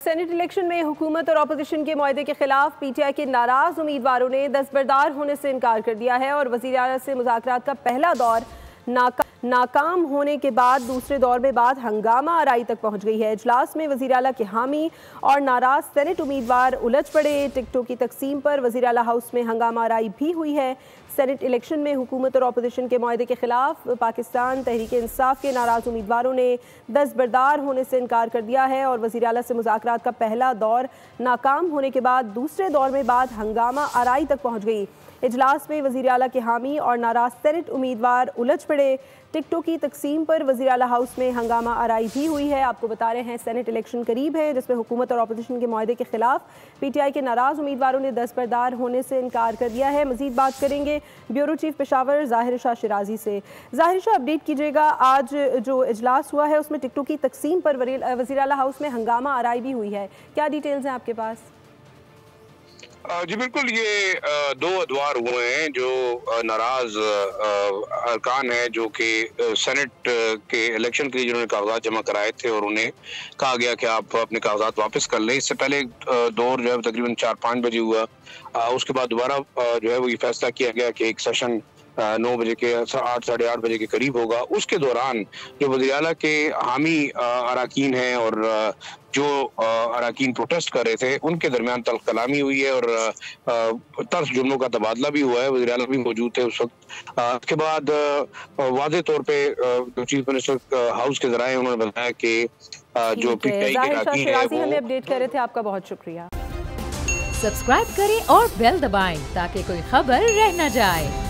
Senate election में हुकूमत और अपोजिशन के मुआहदे के खिलाफ पीटीआई के नाराज उम्मीदवारों ने दस्तबरदार होने से इनकार कर दिया है और वज़ीर आला से मुज़ाकरात का पहला दौर नाकाम होने के बाद दूसरे दौर में बात हंगामा आराई तक पहुंच गई है। इजलास में वज़ीर आला के हामी और नाराज सेनेट उम्मीदवार उलझ पड़े। टिकटों की तकसीम पर वज़ीर आला हाउस में हंगामा आराई भी हुई है। सेनेट इलेक्शन में हुकूमत और अपोजिशन के मुआहदे के खिलाफ पाकिस्तान तहरीक इंसाफ के नाराज उम्मीदवारों ने दस्तबरदार होने से इनकार कर दिया है और वज़ीर आला से मुज़ाकरात का पहला दौर नाकाम होने के बाद दूसरे दौर में बात हंगामा आराई तक पहुँच गई। इजलास में वज़ीर आला के हामी और नाराज सेनेट उम्मीदवार उलझ पड़े। टिकटों की तकसीम पर वज़ीर आला हाउस में हंगामा आराई भी हुई है। आपको बता रहे हैं सेनेट इलेक्शन करीब है जिसमें हुकूमत और अपोजिशन के मुआहदे के खिलाफ पीटीआई के नाराज उम्मीदवारों ने दस्तबरदार होने से इनकार कर दिया है। मजीद बात करेंगे ब्यूरो चीफ पेशावर ज़ाहिर शाह शिराजी से। ज़ाहिर शाह, अपडेट कीजिएगा, आज जो इजलास हुआ है उसमें टिकटों की तकसीम पर वज़ीर आला हाउस में हंगामा आराई भी हुई है, क्या डिटेल्स हैं आपके पास? जी बिल्कुल, ये दो अदवार हुए हैं जो नाराज अरकान है जो कि सेनेट के इलेक्शन के लिए जिन्होंने कागजात जमा कराए थे और उन्हें कहा गया कि आप अपने कागजात वापस कर लें। इससे पहले दौर जो है तकरीबन 4-5 बजे हुआ। उसके बाद दोबारा जो है वो ये फैसला किया गया कि एक सेशन 9 बजे के 8 साढ़े 8 बजे के करीब होगा। उसके दौरान जो वज़ीर आला के हामी अराकीन हैं और जो अराकीन प्रोटेस्ट कर रहे थे उनके दरमियान तल्ख कलामी हुई है और तर्स जुम्लों का तबादला भी हुआ है। वज़ीर आला भी मौजूद थे उस वक्त। उसके बाद वाज़े तौर पे चीफ मिनिस्टर हाउस के ज़राए उन्होंने बताया कि जो पीटीआई के अराकीन है वो हमें अपडेट कर रहे थे। आपका बहुत शुक्रिया। सब्सक्राइब करें और बेल दबाएं ताकि कोई खबर रह न जाए।